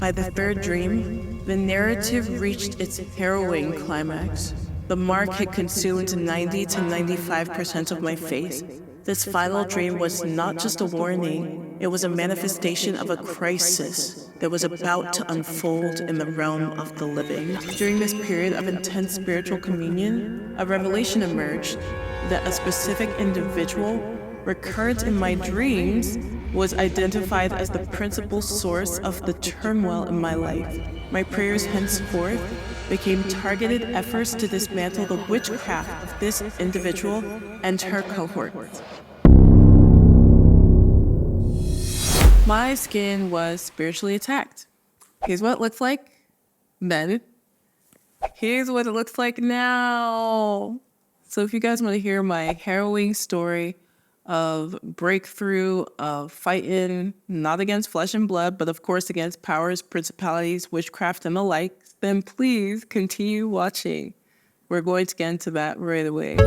By the third dream, the narrative reached its harrowing climax. The mark had consumed 90 to 95% of my face. This final dream was not just a warning, it was a manifestation of a crisis that was about to unfold in the realm of the living. During this period of intense spiritual communion, a revelation emerged that a specific individual recurrent in my dreams was identified as the principal source of the turmoil in my life. My prayers henceforth became targeted efforts to dismantle the witchcraft of this individual and her cohort. My skin was spiritually attacked. Here's what it looks like then. Here's what it looks like now. So if you guys want to hear my harrowing story of breakthrough, of fighting, not against flesh and blood, but of course against powers, principalities, witchcraft, and the like, then please continue watching. We're going to get into that right away.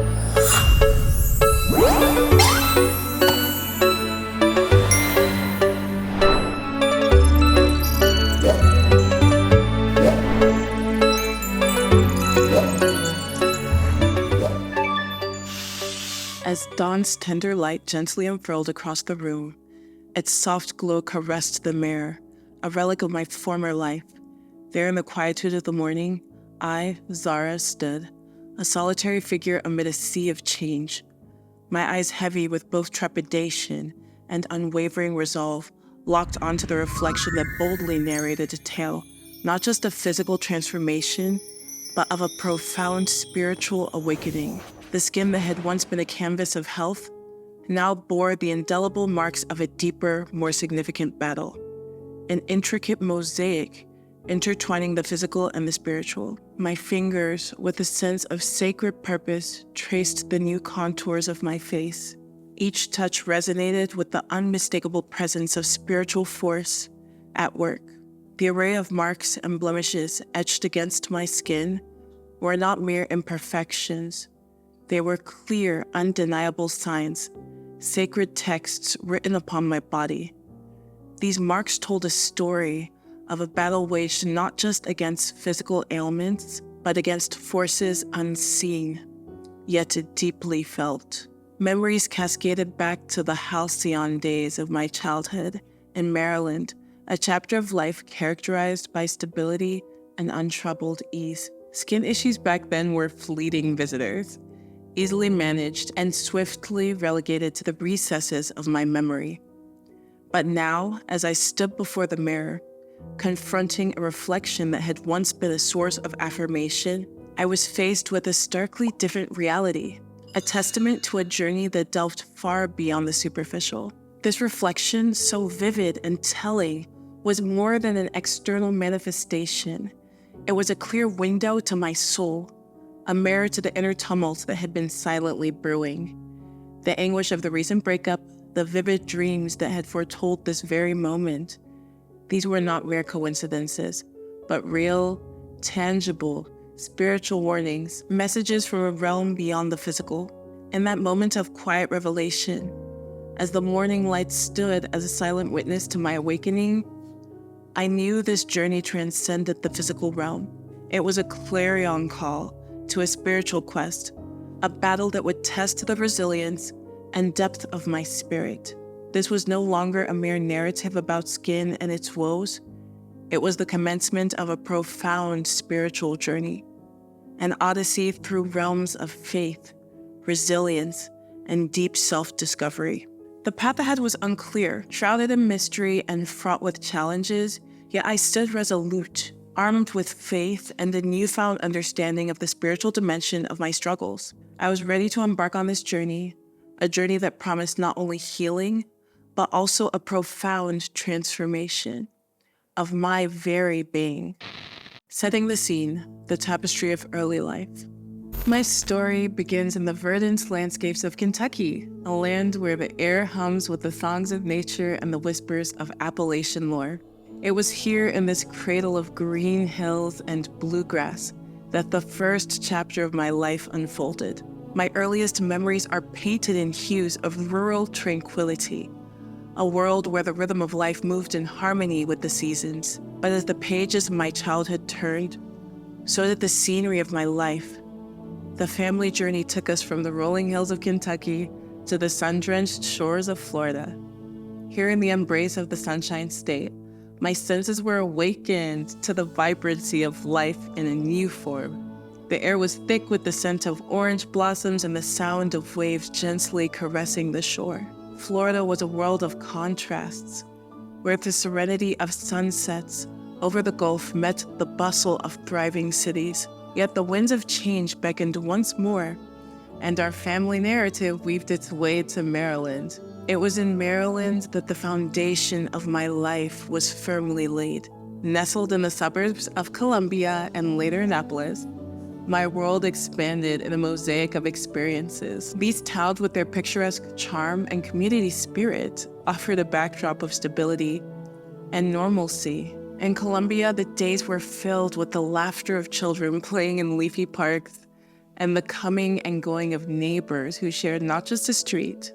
As dawn's tender light gently unfurled across the room, its soft glow caressed the mirror, a relic of my former life. There in the quietude of the morning, I, Zara, stood, a solitary figure amid a sea of change. My eyes heavy with both trepidation and unwavering resolve, locked onto the reflection that boldly narrated a tale, not just of physical transformation, but of a profound spiritual awakening. The skin that had once been a canvas of health now bore the indelible marks of a deeper, more significant battle. An intricate mosaic intertwining the physical and the spiritual. My fingers, with a sense of sacred purpose, traced the new contours of my face. Each touch resonated with the unmistakable presence of spiritual force at work. The array of marks and blemishes etched against my skin were not mere imperfections. They were clear, undeniable signs, sacred texts written upon my body. These marks told a story of a battle waged not just against physical ailments, but against forces unseen, yet deeply felt. Memories cascaded back to the halcyon days of my childhood in Maryland, a chapter of life characterized by stability and untroubled ease. Skin issues back then were fleeting visitors, easily managed and swiftly relegated to the recesses of my memory. But now, as I stood before the mirror, confronting a reflection that had once been a source of affirmation, I was faced with a starkly different reality, a testament to a journey that delved far beyond the superficial. This reflection, so vivid and telling, was more than an external manifestation. It was a clear window to my soul, a mirror to the inner tumult that had been silently brewing. The anguish of the recent breakup, the vivid dreams that had foretold this very moment, these were not mere coincidences, but real, tangible, spiritual warnings, messages from a realm beyond the physical. In that moment of quiet revelation, as the morning light stood as a silent witness to my awakening, I knew this journey transcended the physical realm. It was a clarion call to a spiritual quest, a battle that would test the resilience and depth of my spirit. This was no longer a mere narrative about skin and its woes. It was the commencement of a profound spiritual journey, an odyssey through realms of faith, resilience, and deep self-discovery. The path ahead was unclear, shrouded in mystery and fraught with challenges, yet I stood resolute, armed with faith and a newfound understanding of the spiritual dimension of my struggles. I was ready to embark on this journey, a journey that promised not only healing, but also a profound transformation of my very being. Setting the scene, the tapestry of early life. My story begins in the verdant landscapes of Kentucky, a land where the air hums with the songs of nature and the whispers of Appalachian lore. It was here in this cradle of green hills and bluegrass that the first chapter of my life unfolded. My earliest memories are painted in hues of rural tranquility, a world where the rhythm of life moved in harmony with the seasons. But as the pages of my childhood turned, so did the scenery of my life. The family journey took us from the rolling hills of Kentucky to the sun-drenched shores of Florida. Here in the embrace of the Sunshine State, my senses were awakened to the vibrancy of life in a new form. The air was thick with the scent of orange blossoms and the sound of waves gently caressing the shore. Florida was a world of contrasts, where the serenity of sunsets over the Gulf met the bustle of thriving cities. Yet the winds of change beckoned once more, and our family narrative weaved its way to Maryland. It was in Maryland that the foundation of my life was firmly laid. Nestled in the suburbs of Columbia and later Annapolis, my world expanded in a mosaic of experiences. These towns, with their picturesque charm and community spirit, offered a backdrop of stability and normalcy. In Columbia, the days were filled with the laughter of children playing in leafy parks and the coming and going of neighbors who shared not just a street,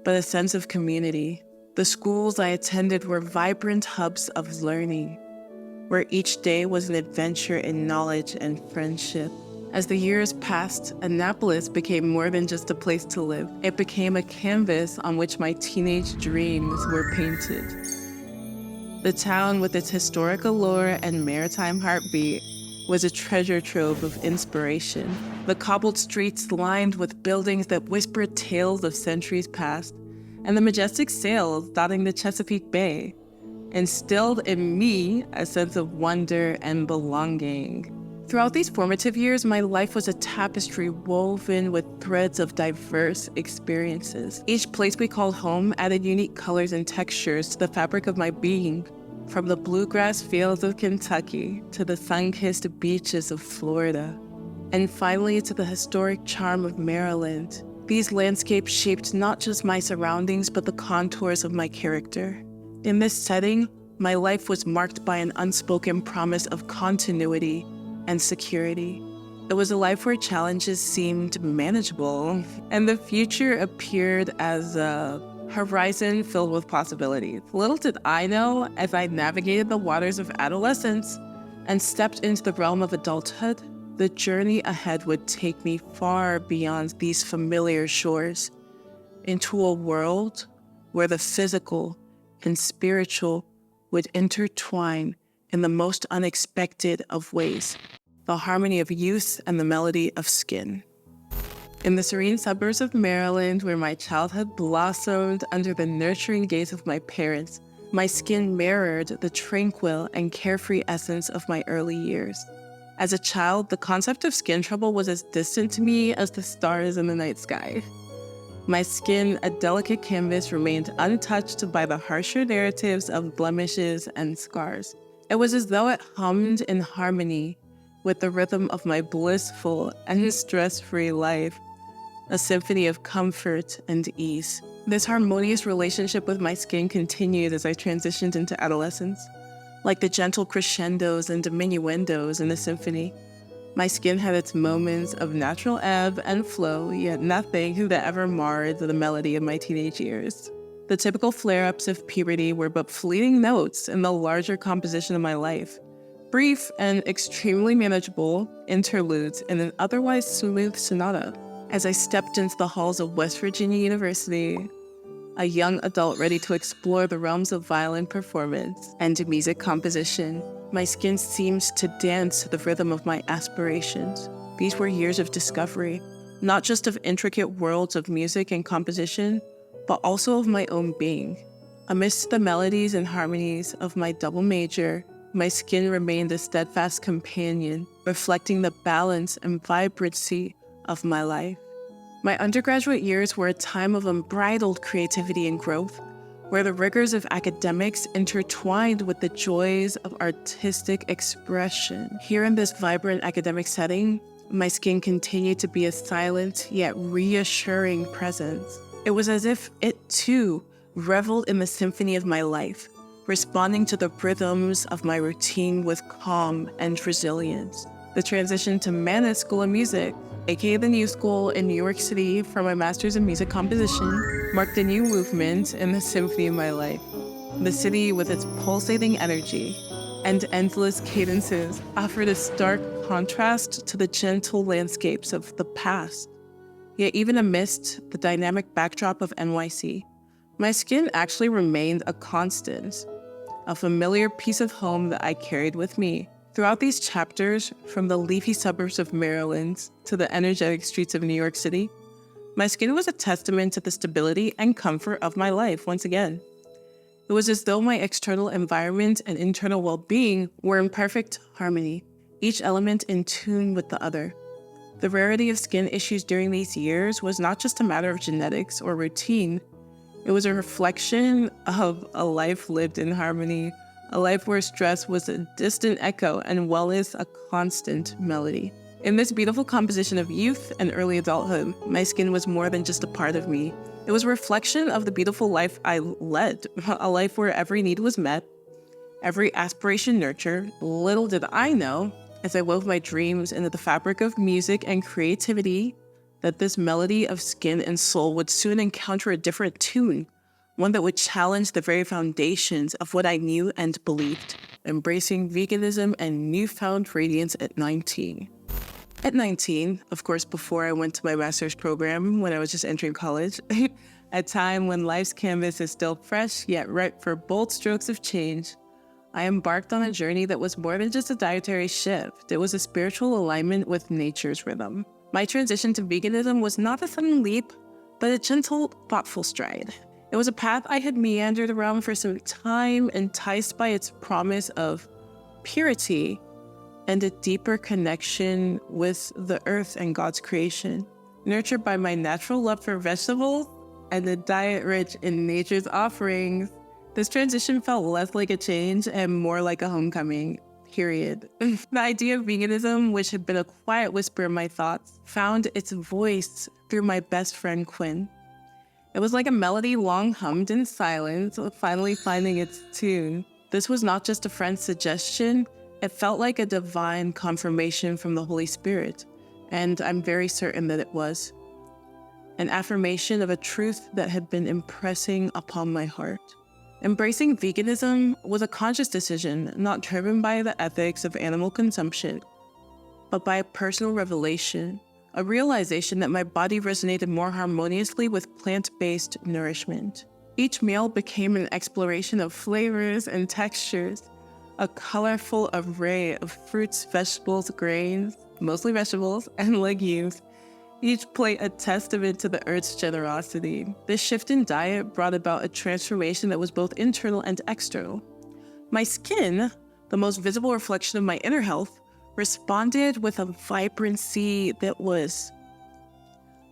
but a sense of community. The schools I attended were vibrant hubs of learning, where each day was an adventure in knowledge and friendship. As the years passed, Annapolis became more than just a place to live. It became a canvas on which my teenage dreams were painted. The town, with its historical lore and maritime heartbeat, was a treasure trove of inspiration. The cobbled streets lined with buildings that whispered tales of centuries past, and the majestic sails dotting the Chesapeake Bay instilled in me a sense of wonder and belonging. Throughout these formative years, my life was a tapestry woven with threads of diverse experiences. Each place we called home added unique colors and textures to the fabric of my being, from the bluegrass fields of Kentucky to the sun-kissed beaches of Florida, and finally to the historic charm of Maryland. These landscapes shaped not just my surroundings, but the contours of my character. In this setting, my life was marked by an unspoken promise of continuity and security. It was a life where challenges seemed manageable, and the future appeared as a horizon filled with possibilities. Little did I know, as I navigated the waters of adolescence and stepped into the realm of adulthood, the journey ahead would take me far beyond these familiar shores, into a world where the physical and spiritual would intertwine in the most unexpected of ways, the harmony of youth and the melody of skin. In the serene suburbs of Maryland, where my childhood blossomed under the nurturing gaze of my parents, my skin mirrored the tranquil and carefree essence of my early years. As a child, the concept of skin trouble was as distant to me as the stars in the night sky. My skin, a delicate canvas, remained untouched by the harsher narratives of blemishes and scars. It was as though it hummed in harmony with the rhythm of my blissful and stress-free life, a symphony of comfort and ease. This harmonious relationship with my skin continued as I transitioned into adolescence. Like the gentle crescendos and diminuendos in the symphony, my skin had its moments of natural ebb and flow, yet nothing that ever marred the melody of my teenage years. The typical flare-ups of puberty were but fleeting notes in the larger composition of my life, brief and extremely manageable interludes in an otherwise smooth sonata. As I stepped into the halls of West Virginia University, a young adult ready to explore the realms of violin performance and music composition, my skin seemed to dance to the rhythm of my aspirations. These were years of discovery, not just of intricate worlds of music and composition, but also of my own being. Amidst the melodies and harmonies of my double major, my skin remained a steadfast companion, reflecting the balance and vibrancy of my life. My undergraduate years were a time of unbridled creativity and growth, where the rigors of academics intertwined with the joys of artistic expression. Here in this vibrant academic setting, my skin continued to be a silent yet reassuring presence. It was as if it too reveled in the symphony of my life, responding to the rhythms of my routine with calm and resilience. The transition to Mannes School of Music aka the New School in New York City for my master's in music composition, marked a new movement in the symphony of my life. The city, with its pulsating energy and endless cadences, offered a stark contrast to the gentle landscapes of the past. Yet even amidst the dynamic backdrop of NYC, my skin actually remained a constant, a familiar piece of home that I carried with me. Throughout these chapters, from the leafy suburbs of Maryland to the energetic streets of New York City, my skin was a testament to the stability and comfort of my life once again. It was as though my external environment and internal well-being were in perfect harmony, each element in tune with the other. The rarity of skin issues during these years was not just a matter of genetics or routine. It was a reflection of a life lived in harmony, a life where stress was a distant echo and wellness a constant melody. In this beautiful composition of youth and early adulthood, my skin was more than just a part of me. It was a reflection of the beautiful life I led, a life where every need was met, every aspiration nurtured. Little did I know, as I wove my dreams into the fabric of music and creativity, that this melody of skin and soul would soon encounter a different tune, one that would challenge the very foundations of what I knew and believed, embracing veganism and newfound radiance at 19. At 19, of course, before I went to my master's program, when I was just entering college, a time when life's canvas is still fresh yet ripe for bold strokes of change, I embarked on a journey that was more than just a dietary shift. It was a spiritual alignment with nature's rhythm. My transition to veganism was not a sudden leap, but a gentle, thoughtful stride. It was a path I had meandered around for some time, enticed by its promise of purity and a deeper connection with the earth and God's creation. Nurtured by my natural love for vegetables and a diet rich in nature's offerings, this transition felt less like a change and more like a homecoming, period. The idea of veganism, which had been a quiet whisper in my thoughts, found its voice through my best friend, Quinn. It was like a melody long hummed in silence, finally finding its tune. This was not just a friend's suggestion, it felt like a divine confirmation from the Holy Spirit, and I'm very certain that it was. An affirmation of a truth that had been impressing upon my heart. Embracing veganism was a conscious decision, not driven by the ethics of animal consumption, but by a personal revelation, a realization that my body resonated more harmoniously with plant-based nourishment. Each meal became an exploration of flavors and textures, a colorful array of fruits, vegetables, grains, mostly vegetables, and legumes, each plate a testament to the earth's generosity. This shift in diet brought about a transformation that was both internal and external. My skin, the most visible reflection of my inner health, responded with a vibrancy that was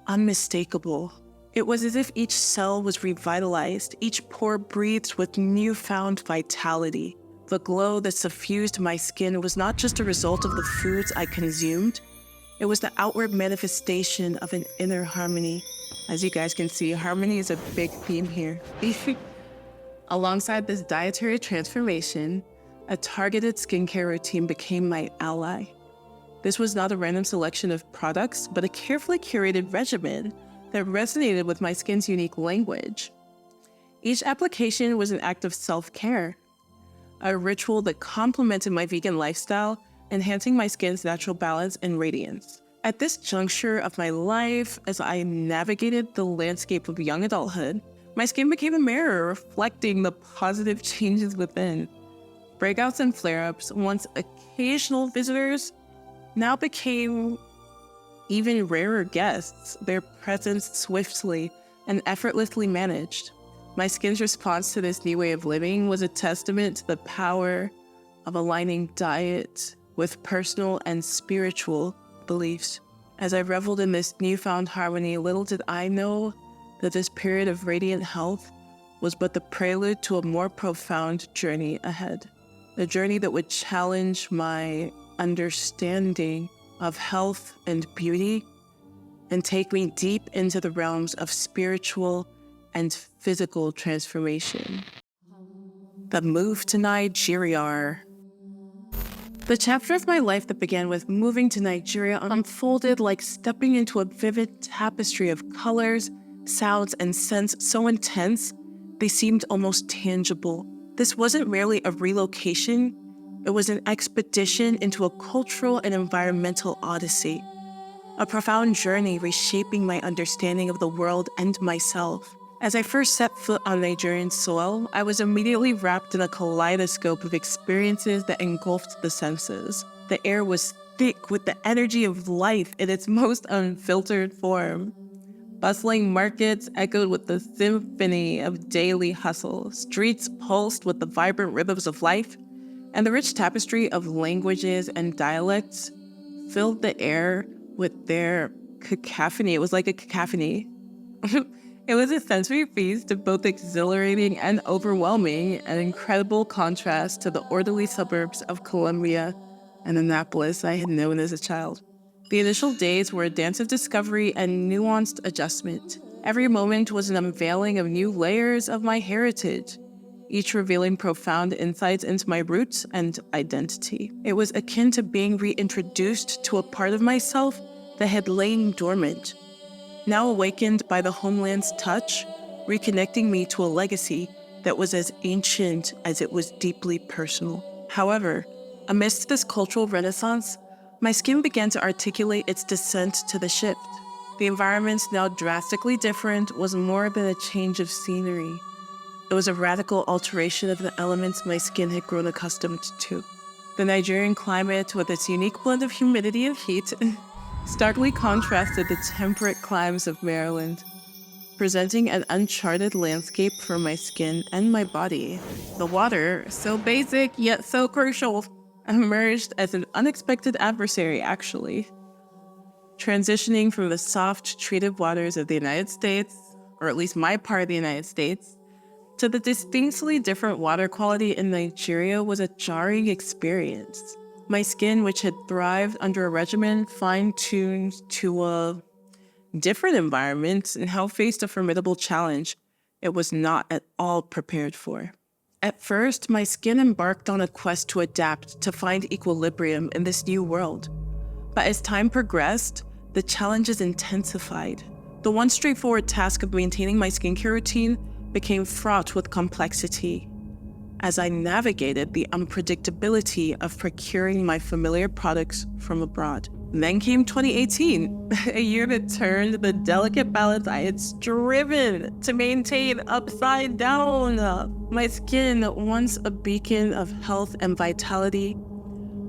unmistakable. It was as if each cell was revitalized, each pore breathed with newfound vitality. The glow that suffused my skin was not just a result of the foods I consumed, it was the outward manifestation of an inner harmony. As you guys can see, harmony is a big theme here. Alongside this dietary transformation, a targeted skincare routine became my ally. This was not a random selection of products, but a carefully curated regimen that resonated with my skin's unique language. Each application was an act of self-care, a ritual that complemented my vegan lifestyle, enhancing my skin's natural balance and radiance. At this juncture of my life, as I navigated the landscape of young adulthood, my skin became a mirror reflecting the positive changes within. Breakouts and flare-ups, once occasional visitors, now became even rarer guests, their presence swiftly and effortlessly managed. My skin's response to this new way of living was a testament to the power of aligning diet with personal and spiritual beliefs. As I reveled in this newfound harmony, little did I know that this period of radiant health was but the prelude to a more profound journey ahead. A journey that would challenge my understanding of health and beauty and take me deep into the realms of spiritual and physical transformation. The move to Nigeria. The chapter of my life that began with moving to Nigeria unfolded like stepping into a vivid tapestry of colors, sounds, and scents so intense they seemed almost tangible. This wasn't merely a relocation, it was an expedition into a cultural and environmental odyssey, a profound journey reshaping my understanding of the world and myself. As I first set foot on Nigerian soil, I was immediately wrapped in a kaleidoscope of experiences that engulfed the senses. The air was thick with the energy of life in its most unfiltered form. Bustling markets echoed with the symphony of daily hustle. Streets pulsed with the vibrant rhythms of life, and the rich tapestry of languages and dialects filled the air with their cacophony. It was like a cacophony. It was a sensory feast, both exhilarating and overwhelming, an incredible contrast to the orderly suburbs of Columbia and Annapolis I had known as a child. The initial days were a dance of discovery and nuanced adjustment. Every moment was an unveiling of new layers of my heritage, each revealing profound insights into my roots and identity. It was akin to being reintroduced to a part of myself that had lain dormant, now awakened by the homeland's touch, reconnecting me to a legacy that was as ancient as it was deeply personal. However, amidst this cultural renaissance, my skin began to articulate its descent to the shift. The environment, now drastically different, was more than a change of scenery. It was a radical alteration of the elements my skin had grown accustomed to. The Nigerian climate, with its unique blend of humidity and heat, starkly contrasted the temperate climes of Maryland, presenting an uncharted landscape for my skin and my body. The water, so basic yet so crucial, emerged as an unexpected adversary, actually. Transitioning from the soft, treated waters of the United States, or at least my part of the United States, to the distinctly different water quality in Nigeria was a jarring experience. My skin, which had thrived under a regimen fine-tuned to a different environment, now faced a formidable challenge it was not at all prepared for. At first, my skin embarked on a quest to adapt, to find equilibrium in this new world. But as time progressed, the challenges intensified. The once straightforward task of maintaining my skincare routine became fraught with complexity as I navigated the unpredictability of procuring my familiar products from abroad. Then came 2018, a year that turned the delicate balance I had striven to maintain upside down. My skin, once a beacon of health and vitality,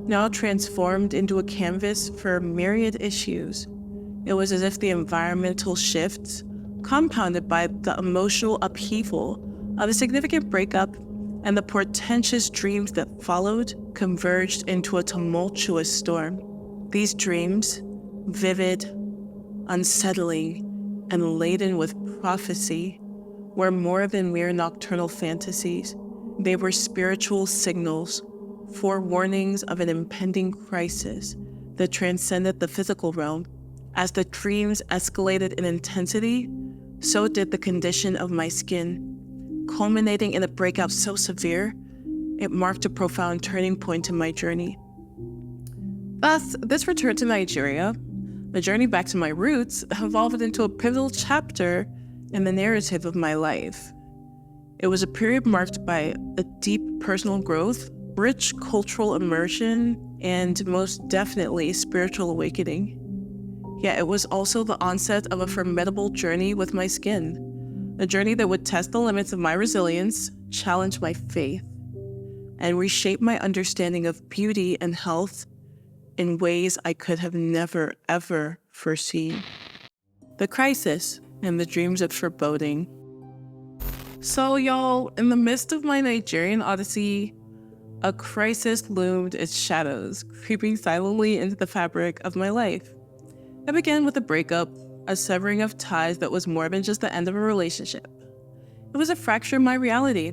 now transformed into a canvas for myriad issues. It was as if the environmental shifts, compounded by the emotional upheaval of a significant breakup and the portentous dreams that followed, converged into a tumultuous storm. These dreams, vivid, unsettling, and laden with prophecy, were more than mere nocturnal fantasies. They were spiritual signals, forewarnings of an impending crisis that transcended the physical realm. As the dreams escalated in intensity, so did the condition of my skin, culminating in a breakout so severe, it marked a profound turning point in my journey. Thus, this return to Nigeria, the journey back to my roots, evolved into a pivotal chapter in the narrative of my life. It was a period marked by a deep personal growth, rich cultural immersion, and most definitely spiritual awakening. Yet it was also the onset of a formidable journey with my skin, a journey that would test the limits of my resilience, challenge my faith, and reshape my understanding of beauty and health in ways I could have never, ever foreseen. The crisis and the dreams of foreboding. So y'all, in the midst of my Nigerian odyssey, a crisis loomed its shadows, creeping silently into the fabric of my life. It began with a breakup, a severing of ties that was more than just the end of a relationship. It was a fracture in my reality,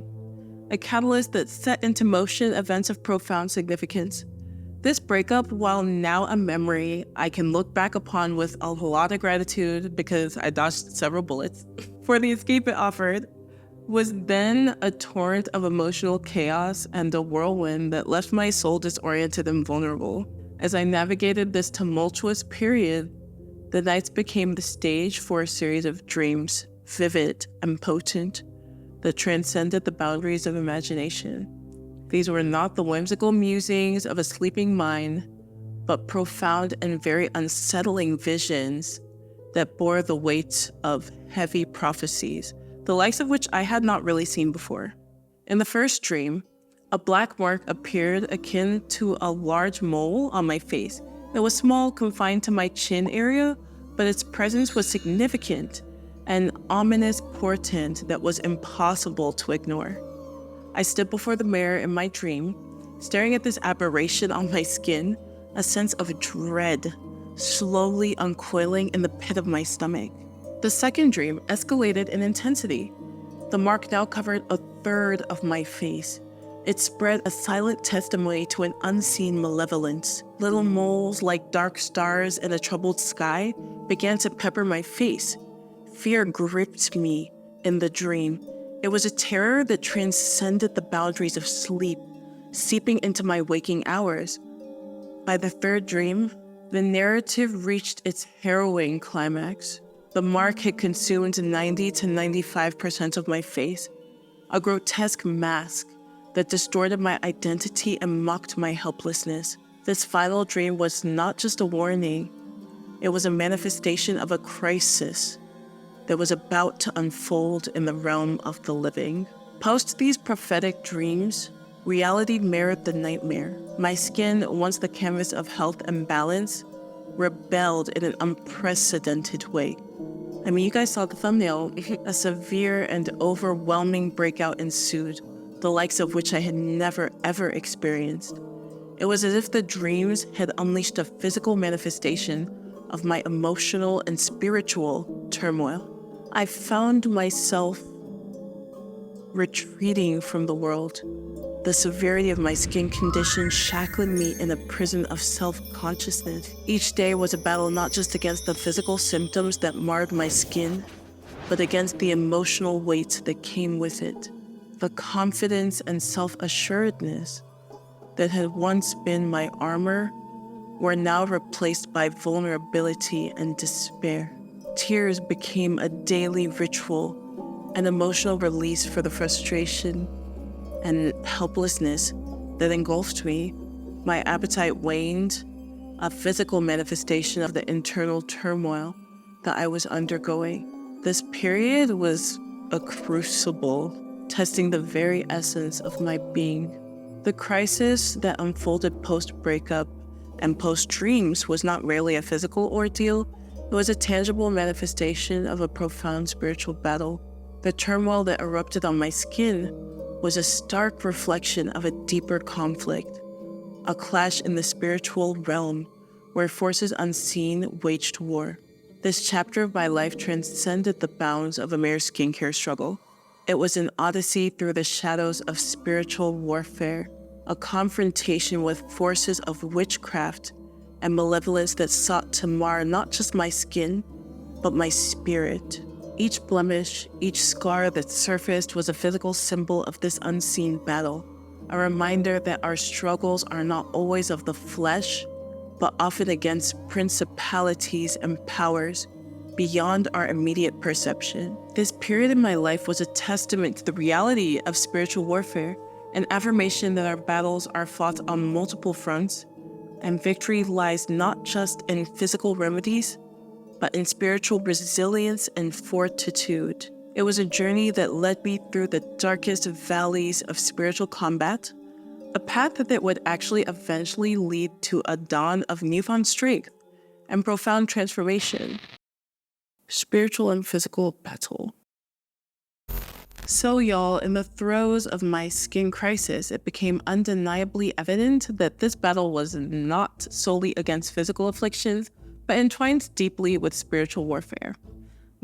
a catalyst that set into motion events of profound significance. This breakup, while now a memory I can look back upon with a lot of gratitude because I dodged several bullets for the escape it offered, was then a torrent of emotional chaos and a whirlwind that left my soul disoriented and vulnerable. As I navigated this tumultuous period, the nights became the stage for a series of dreams, vivid and potent, that transcended the boundaries of imagination. These were not the whimsical musings of a sleeping mind, but profound and very unsettling visions that bore the weight of heavy prophecies, the likes of which I had not really seen before. In the first dream, a black mark appeared akin to a large mole on my face. It was small, confined to my chin area, but its presence was significant, an ominous portent that was impossible to ignore. I stood before the mirror in my dream, staring at this aberration on my skin, a sense of dread slowly uncoiling in the pit of my stomach. The second dream escalated in intensity. The mark now covered a third of my face. It spread a silent testimony to an unseen malevolence. Little moles like dark stars in a troubled sky began to pepper my face. Fear gripped me in the dream. It was a terror that transcended the boundaries of sleep, seeping into my waking hours. By the third dream, the narrative reached its harrowing climax. The mark had consumed 90 to 95% of my face, a grotesque mask that distorted my identity and mocked my helplessness. This final dream was not just a warning, it was a manifestation of a crisis that was about to unfold in the realm of the living. Post these prophetic dreams, reality mirrored the nightmare. My skin, once the canvas of health and balance, rebelled in an unprecedented way. I mean, you guys saw the thumbnail. A severe and overwhelming breakout ensued, the likes of which I had never, ever experienced. It was as if the dreams had unleashed a physical manifestation of my emotional and spiritual turmoil. I found myself retreating from the world, the severity of my skin condition shackling me in a prison of self-consciousness. Each day was a battle not just against the physical symptoms that marred my skin, but against the emotional weight that came with it. The confidence and self-assuredness that had once been my armor were now replaced by vulnerability and despair. Tears became a daily ritual, an emotional release for the frustration and helplessness that engulfed me. My appetite waned, a physical manifestation of the internal turmoil that I was undergoing. This period was a crucible, testing the very essence of my being. The crisis that unfolded post-breakup and post-dreams was not merely a physical ordeal, it was a tangible manifestation of a profound spiritual battle. The turmoil that erupted on my skin was a stark reflection of a deeper conflict, a clash in the spiritual realm where forces unseen waged war. This chapter of my life transcended the bounds of a mere skincare struggle. It was an odyssey through the shadows of spiritual warfare, a confrontation with forces of witchcraft and malevolence that sought to mar not just my skin, but my spirit. Each blemish, each scar that surfaced was a physical symbol of this unseen battle, a reminder that our struggles are not always of the flesh, but often against principalities and powers beyond our immediate perception. This period in my life was a testament to the reality of spiritual warfare, an affirmation that our battles are fought on multiple fronts, and victory lies not just in physical remedies, but in spiritual resilience and fortitude. It was a journey that led me through the darkest valleys of spiritual combat, a path that would actually eventually lead to a dawn of newfound strength and profound transformation. Spiritual and physical battle. So y'all, in the throes of my skin crisis, it became undeniably evident that this battle was not solely against physical afflictions, but entwined deeply with spiritual warfare.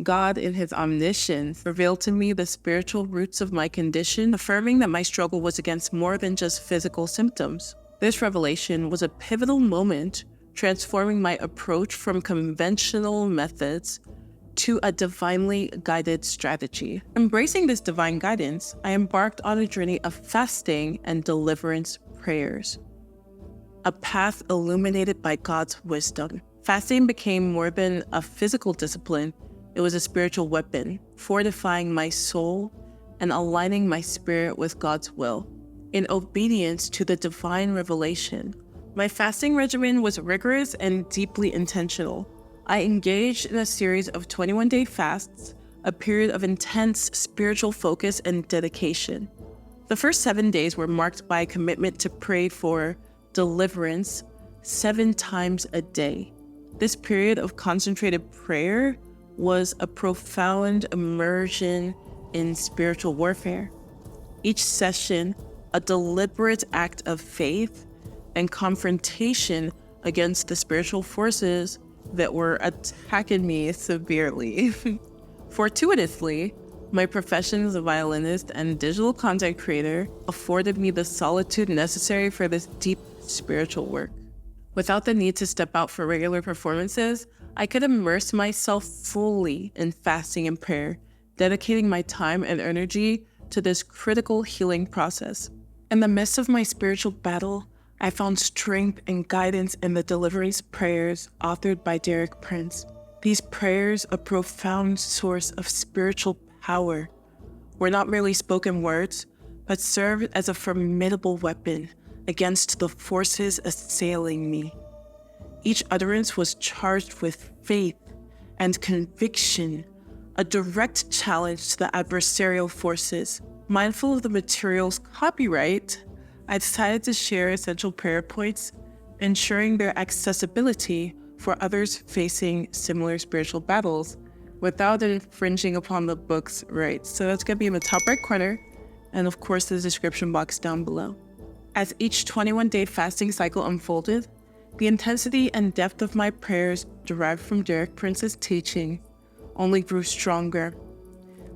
God, in his omniscience, revealed to me the spiritual roots of my condition, affirming that my struggle was against more than just physical symptoms. This revelation was a pivotal moment, transforming my approach from conventional methods to a divinely guided strategy. Embracing this divine guidance, I embarked on a journey of fasting and deliverance prayers, a path illuminated by God's wisdom. Fasting became more than a physical discipline. It was a spiritual weapon, fortifying my soul and aligning my spirit with God's will. In obedience to the divine revelation, my fasting regimen was rigorous and deeply intentional. I engaged in a series of 21-day fasts, a period of intense spiritual focus and dedication. The first 7 days were marked by a commitment to pray for deliverance 7 times a day. This period of concentrated prayer was a profound immersion in spiritual warfare. Each session, a deliberate act of faith and confrontation against the spiritual forces that were attacking me severely. Fortuitously, my profession as a violinist and digital content creator afforded me the solitude necessary for this deep spiritual work. Without the need to step out for regular performances, I could immerse myself fully in fasting and prayer, dedicating my time and energy to this critical healing process. In the midst of my spiritual battle, I found strength and guidance in the deliverance prayers authored by Derek Prince. These prayers, a profound source of spiritual power, were not merely spoken words, but served as a formidable weapon against the forces assailing me. Each utterance was charged with faith and conviction, a direct challenge to the adversarial forces. Mindful of the material's copyright, I decided to share essential prayer points, ensuring their accessibility for others facing similar spiritual battles without infringing upon the book's rights. So that's going to be in the top right corner, and of course the description box down below. As each 21-day fasting cycle unfolded, the intensity and depth of my prayers derived from Derek Prince's teaching only grew stronger.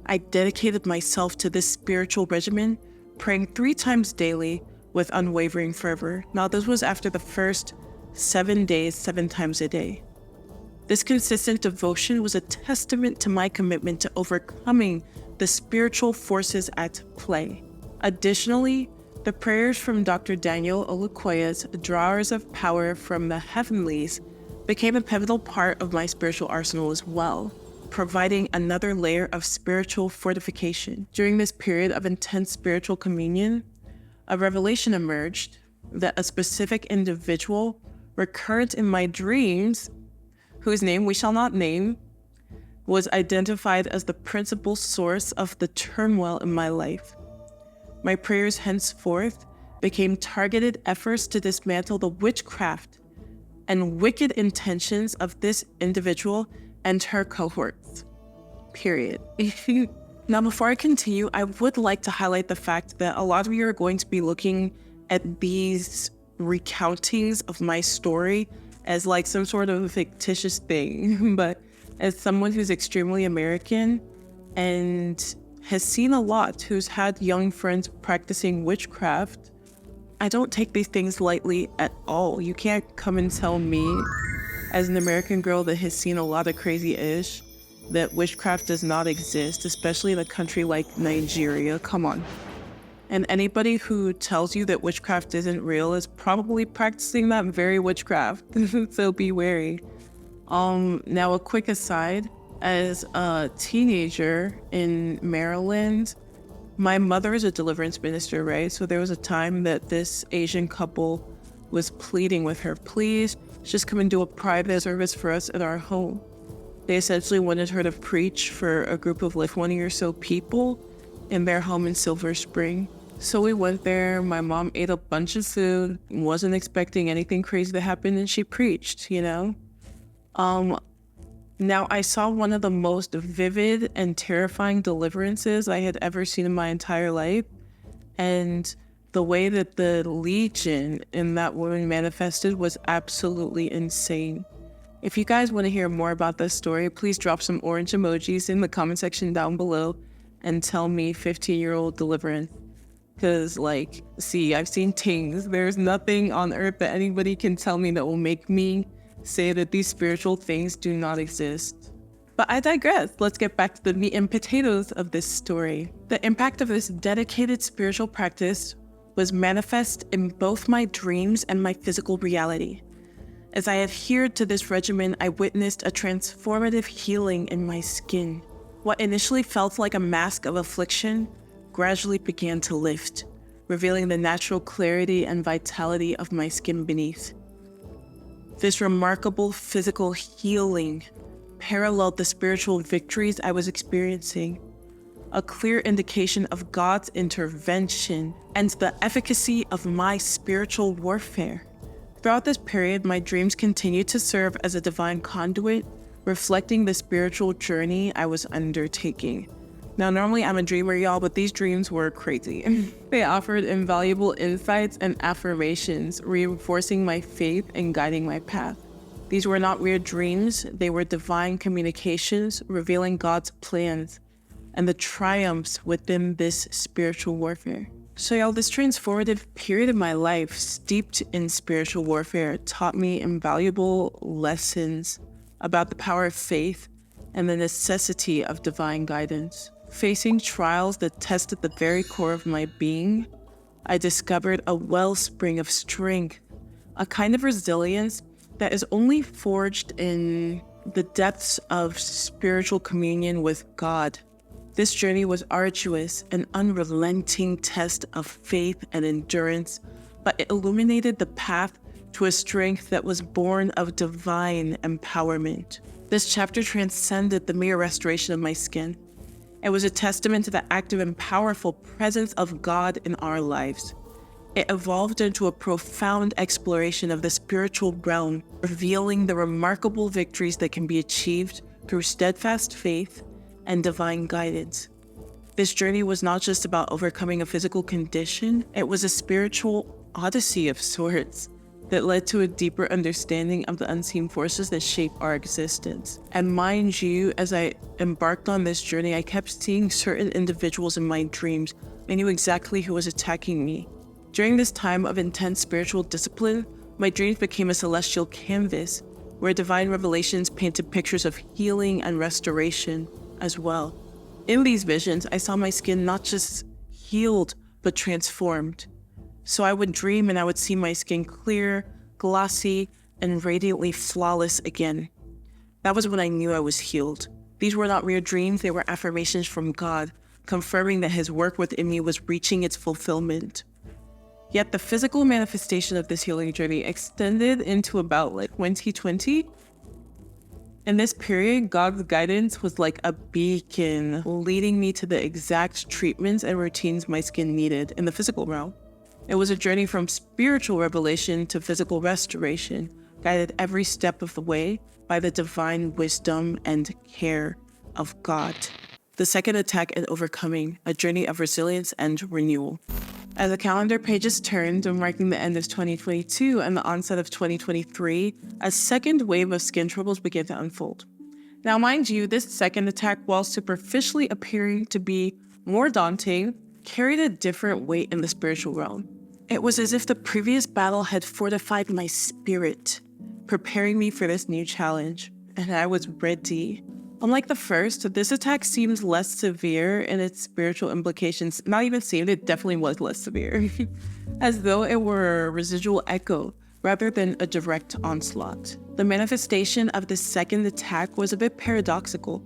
I dedicated myself to this spiritual regimen, praying 3 times daily with unwavering fervor. Now, this was after the first 7 days, 7 times a day. This consistent devotion was a testament to my commitment to overcoming the spiritual forces at play. Additionally, the prayers from Dr. Daniel Olukoya's Drawers of Power from the Heavenlies became a pivotal part of my spiritual arsenal as well, providing another layer of spiritual fortification. During this period of intense spiritual communion, a revelation emerged that a specific individual recurrent in my dreams, whose name we shall not name, was identified as the principal source of the turmoil in my life. My prayers henceforth became targeted efforts to dismantle the witchcraft and wicked intentions of this individual and her cohorts. Period. Now, before I continue, I would like to highlight the fact that a lot of you are going to be looking at these recountings of my story as like some sort of a fictitious thing, but as someone who's extremely American and has seen a lot, who's had young friends practicing witchcraft, I don't take these things lightly at all. You can't come and tell me, as an American girl that has seen a lot of crazy-ish, that witchcraft does not exist, especially in a country like Nigeria. Come on. And anybody who tells you that witchcraft isn't real is probably practicing that very witchcraft, so be wary. Now a quick aside, as a teenager in Maryland, my mother is a deliverance minister, right? So there was a time that this Asian couple was pleading with her, please just come and do a private service for us at our home. They essentially wanted her to preach for a group of like 20 or so people in their home in Silver Spring. So we went there, my mom ate a bunch of food, wasn't expecting anything crazy to happen, and she preached, you know? Now, I saw one of the most vivid and terrifying deliverances I had ever seen in my entire life. And the way that the legion in that woman manifested was absolutely insane. If you guys want to hear more about this story, please drop some orange emojis in the comment section down below and tell me 15-year-old deliverance. Because, like, see, I've seen things. There's nothing on earth that anybody can tell me that will make me say that these spiritual things do not exist. But I digress. Let's get back to the meat and potatoes of this story. The impact of this dedicated spiritual practice was manifest in both my dreams and my physical reality. As I adhered to this regimen, I witnessed a transformative healing in my skin. What initially felt like a mask of affliction gradually began to lift, revealing the natural clarity and vitality of my skin beneath. This remarkable physical healing paralleled the spiritual victories I was experiencing, a clear indication of God's intervention and the efficacy of my spiritual warfare. Throughout this period, my dreams continued to serve as a divine conduit, reflecting the spiritual journey I was undertaking. Now, normally I'm a dreamer, y'all, but these dreams were crazy. They offered invaluable insights and affirmations, reinforcing my faith and guiding my path. These were not weird dreams, they were divine communications, revealing God's plans and the triumphs within this spiritual warfare. So y'all, this transformative period of my life, steeped in spiritual warfare, taught me invaluable lessons about the power of faith and the necessity of divine guidance. Facing trials that tested the very core of my being, I discovered a wellspring of strength, a kind of resilience that is only forged in the depths of spiritual communion with God. This journey was arduous, an unrelenting test of faith and endurance, but it illuminated the path to a strength that was born of divine empowerment. This chapter transcended the mere restoration of my skin. It was a testament to the active and powerful presence of God in our lives. It evolved into a profound exploration of the spiritual realm, revealing the remarkable victories that can be achieved through steadfast faith and divine guidance. This journey was not just about overcoming a physical condition, it was a spiritual odyssey of sorts that led to a deeper understanding of the unseen forces that shape our existence. And mind you, as I embarked on this journey, I kept seeing certain individuals in my dreams. I knew exactly who was attacking me. During this time of intense spiritual discipline, my dreams became a celestial canvas where divine revelations painted pictures of healing and restoration as well. In these visions, I saw my skin not just healed, but transformed. So I would dream and I would see my skin clear, glossy, and radiantly flawless again. That was when I knew I was healed. These were not mere dreams, they were affirmations from God, confirming that His work within me was reaching its fulfillment. Yet the physical manifestation of this healing journey extended into about 2020. In this period, God's guidance was like a beacon, leading me to the exact treatments and routines my skin needed in the physical realm. It was a journey from spiritual revelation to physical restoration, guided every step of the way by the divine wisdom and care of God. The second attack and overcoming, a journey of resilience and renewal. As the calendar pages turned, marking the end of 2022 and the onset of 2023, a second wave of skin troubles began to unfold. Now, mind you, this second attack, while superficially appearing to be more daunting, carried a different weight in the spiritual realm. It was as if the previous battle had fortified my spirit, preparing me for this new challenge, and I was ready. Unlike the first, this attack seems less severe in its spiritual implications. Not even seemed, it definitely was less severe. As though it were a residual echo rather than a direct onslaught. The manifestation of the second attack was a bit paradoxical.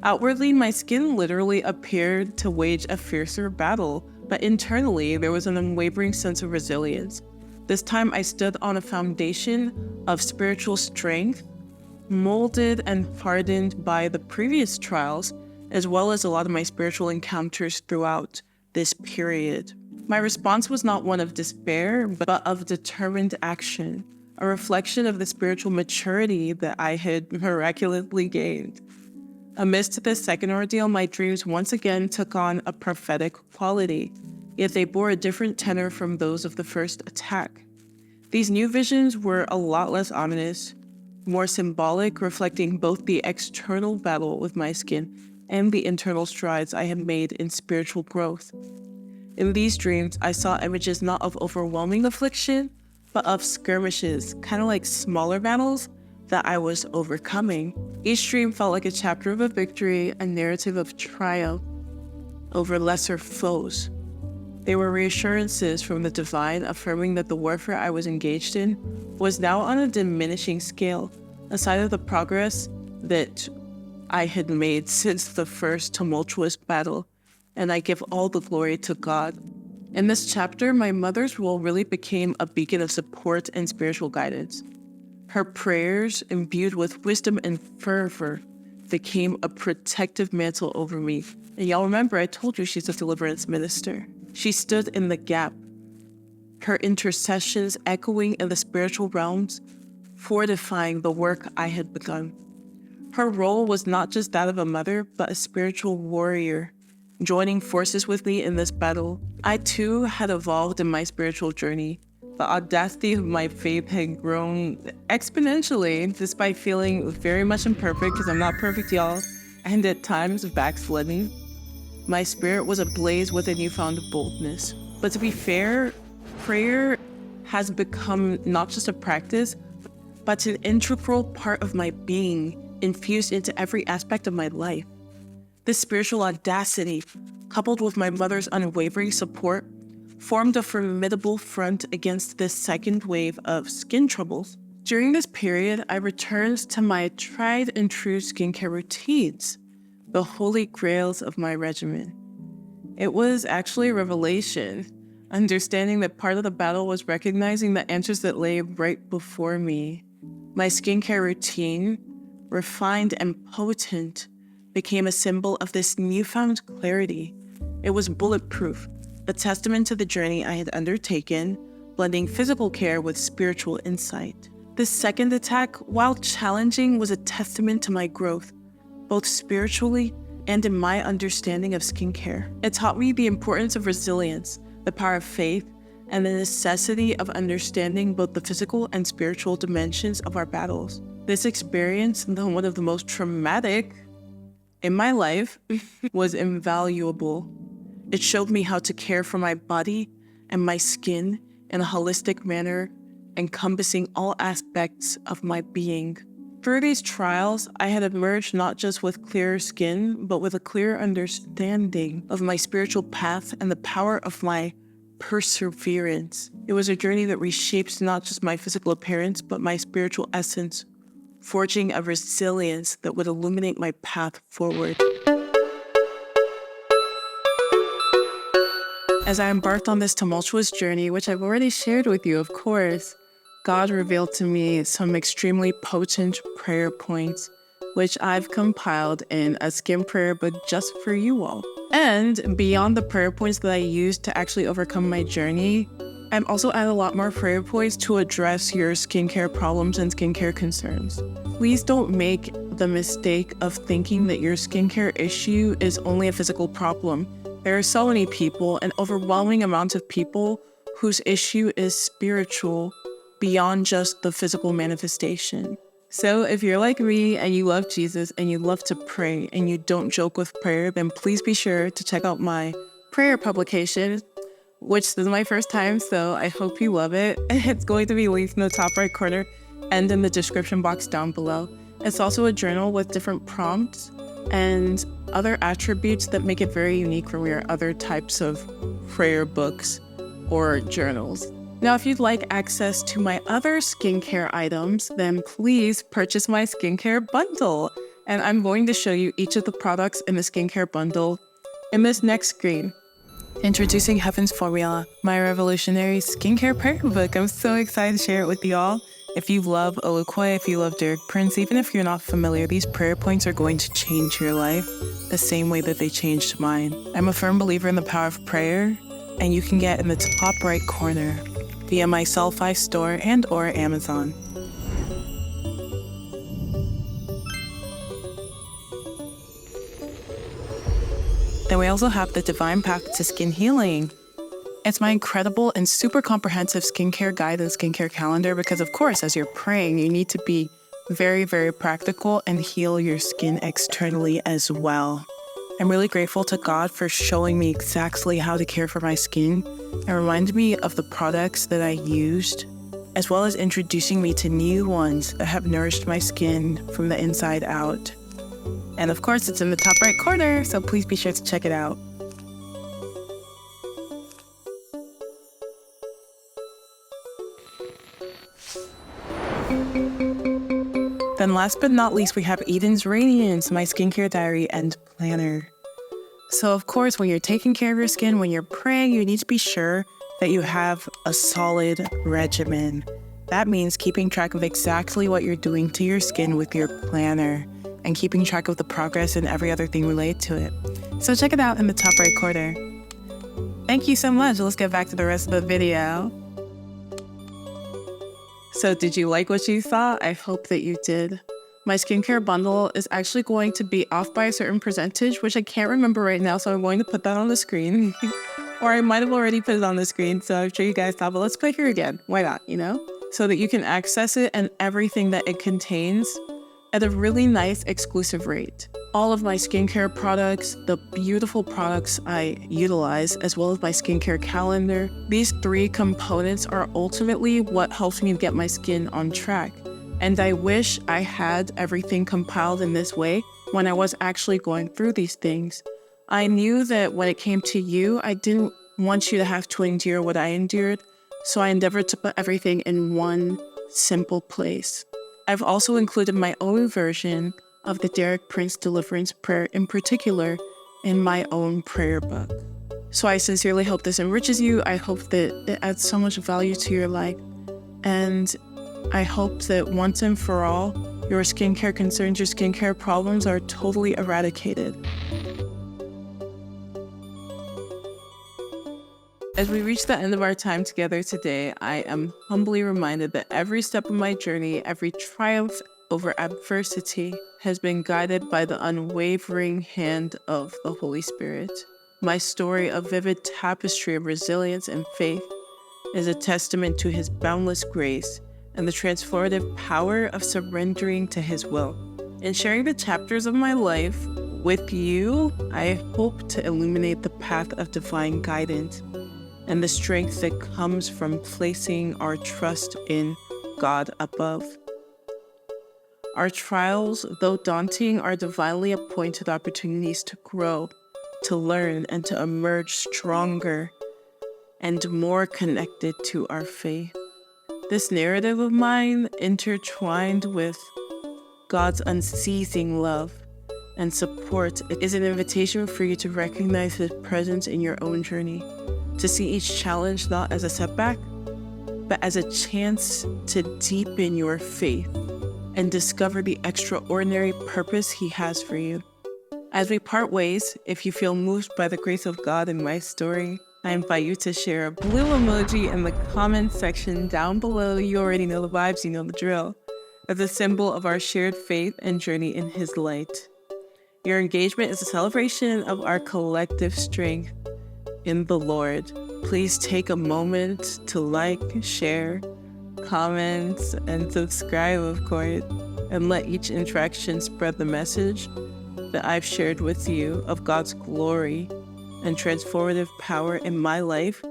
Outwardly, my skin literally appeared to wage a fiercer battle, but internally, there was an unwavering sense of resilience. This time, I stood on a foundation of spiritual strength, molded and hardened by the previous trials, as well as a lot of my spiritual encounters throughout this period. My response was not one of despair, but of determined action, a reflection of the spiritual maturity that I had miraculously gained. Amidst this second ordeal, my dreams once again took on a prophetic quality, yet they bore a different tenor from those of the first attack. These new visions were a lot less ominous, more symbolic, reflecting both the external battle with my skin and the internal strides I had made in spiritual growth. In these dreams, I saw images not of overwhelming affliction, but of skirmishes, kind of like smaller battles, that I was overcoming. Each dream felt like a chapter of a victory, a narrative of triumph over lesser foes. They were reassurances from the divine, affirming that the warfare I was engaged in was now on a diminishing scale, a sign of the progress that I had made since the first tumultuous battle, and I give all the glory to God. In this chapter, my mother's role really became a beacon of support and spiritual guidance. Her prayers, imbued with wisdom and fervor, became a protective mantle over me. And y'all remember, I told you she's a deliverance minister. She stood in the gap, her intercessions echoing in the spiritual realms, fortifying the work I had begun. Her role was not just that of a mother, but a spiritual warrior, joining forces with me in this battle. I too had evolved in my spiritual journey. The audacity of my faith had grown exponentially, despite feeling very much imperfect, because I'm not perfect, y'all, and at times backsliding. My spirit was ablaze with a newfound boldness. But to be fair, prayer has become not just a practice, but an integral part of my being, infused into every aspect of my life. This spiritual audacity, coupled with my mother's unwavering support, formed a formidable front against this second wave of skin troubles. During this period, I returned to my tried and true skincare routines, the holy grails of my regimen. It was actually a revelation, understanding that part of the battle was recognizing the answers that lay right before me. My skincare routine, refined and potent, became a symbol of this newfound clarity. It was bulletproof, a testament to the journey I had undertaken, blending physical care with spiritual insight. This second attack, while challenging, was a testament to my growth, both spiritually and in my understanding of skincare. It taught me the importance of resilience, the power of faith, and the necessity of understanding both the physical and spiritual dimensions of our battles. This experience, though one of the most traumatic in my life, was invaluable. It showed me how to care for my body and my skin in a holistic manner, encompassing all aspects of my being. Through these trials, I had emerged not just with clearer skin, but with a clear understanding of my spiritual path and the power of my perseverance. It was a journey that reshaped not just my physical appearance, but my spiritual essence, forging a resilience that would illuminate my path forward. As I embarked on this tumultuous journey, which I've already shared with you, of course, God revealed to me some extremely potent prayer points, which I've compiled in a skin prayer book just for you all. And beyond the prayer points that I used to actually overcome my journey, I've also added a lot more prayer points to address your skincare problems and skincare concerns. Please don't make the mistake of thinking that your skincare issue is only a physical problem. There are so many people, an overwhelming amount of people, whose issue is spiritual beyond just the physical manifestation. So if you're like me and you love Jesus and you love to pray and you don't joke with prayer, then please be sure to check out my prayer publication, which this is my first time, so I hope you love it. It's going to be linked in the top right corner and in the description box down below. It's also a journal with different prompts and other attributes that make it very unique from your other types of prayer books or journals. Now, if you'd like access to my other skincare items, then please purchase my skincare bundle. And I'm going to show you each of the products in the skincare bundle in this next screen. Introducing Heaven's Formula, my revolutionary skincare prayer book. I'm so excited to share it with y'all. If you love Olukwe, if you love Derek Prince, even if you're not familiar, these prayer points are going to change your life the same way that they changed mine. I'm a firm believer in the power of prayer, and you can get in the top right corner via my Sellfy store and or Amazon. Then we also have the Divine Path to Skin Healing. It's my incredible and super comprehensive skincare guide and skincare calendar because, of course, as you're praying, you need to be very, very practical and heal your skin externally as well. I'm really grateful to God for showing me exactly how to care for my skin and reminded me of the products that I used as well as introducing me to new ones that have nourished my skin from the inside out. And of course, it's in the top right corner, so please be sure to check it out. Then last but not least, we have Eden's Radiance, my skincare diary and planner. So of course, when you're taking care of your skin, when you're praying, you need to be sure that you have a solid regimen. That means keeping track of exactly what you're doing to your skin with your planner and keeping track of the progress and every other thing related to it. So check it out in the top right corner. Thank you so much. Let's get back to the rest of the video. So did you like what you saw? I hope that you did. My skincare bundle is actually going to be off by a certain percentage, which I can't remember right now, so I'm going to put that on the screen. Or I might have already put it on the screen, so I'm sure you guys saw, but let's put it here again. Why not, you know? So that you can access it and everything that it contains at a really nice exclusive rate. All of my skincare products, the beautiful products I utilize, as well as my skincare calendar, these three components are ultimately what helps me get my skin on track. And I wish I had everything compiled in this way when I was actually going through these things. I knew that when it came to you, I didn't want you to have to endure what I endured, so I endeavored to put everything in one simple place. I've also included my own version of the Derek Prince Deliverance Prayer in particular in my own prayer book. So I sincerely hope this enriches you. I hope that it adds so much value to your life. And I hope that once and for all, your skincare concerns, your skincare problems are totally eradicated. As we reach the end of our time together today, I am humbly reminded that every step of my journey, every triumph over adversity has been guided by the unwavering hand of the Holy Spirit. My story, a vivid tapestry of resilience and faith, is a testament to His boundless grace and the transformative power of surrendering to His will. In sharing the chapters of my life with you, I hope to illuminate the path of divine guidance and the strength that comes from placing our trust in God above. Our trials, though daunting, are divinely appointed opportunities to grow, to learn, and to emerge stronger and more connected to our faith. This narrative of mine, intertwined with God's unceasing love and support, is an invitation for you to recognize His presence in your own journey, to see each challenge not as a setback, but as a chance to deepen your faith and discover the extraordinary purpose He has for you. As we part ways, if you feel moved by the grace of God in my story, I invite you to share a blue emoji in the comment section down below. You already know the vibes, you know the drill, as a symbol of our shared faith and journey in His light. Your engagement is a celebration of our collective strength in the Lord. Please take a moment to like, share, comment, and subscribe, of course, and let each interaction spread the message that I've shared with you of God's glory and transformative power in my life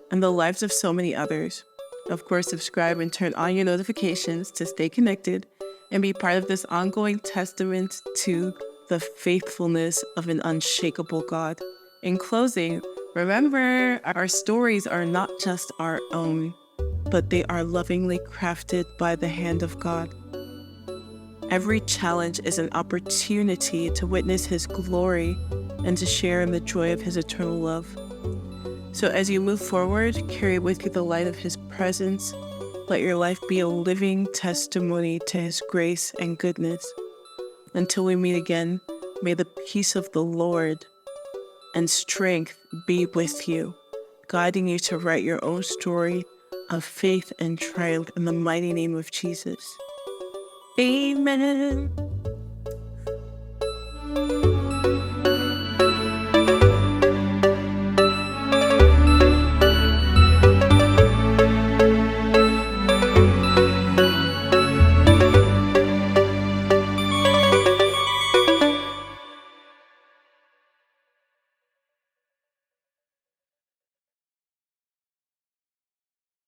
and the lives of so many others. Of course, subscribe and turn on your notifications to stay connected and be part of this ongoing testament to the faithfulness of an unshakable God. In closing, remember, our stories are not just our own, but they are lovingly crafted by the hand of God. Every challenge is an opportunity to witness His glory and to share in the joy of His eternal love. So as you move forward, carry with you the light of His presence. Let your life be a living testimony to His grace and goodness. Until we meet again, may the peace of the Lord and strength be with you, guiding you to write your own story of faith and triumph in the mighty name of Jesus. Amen.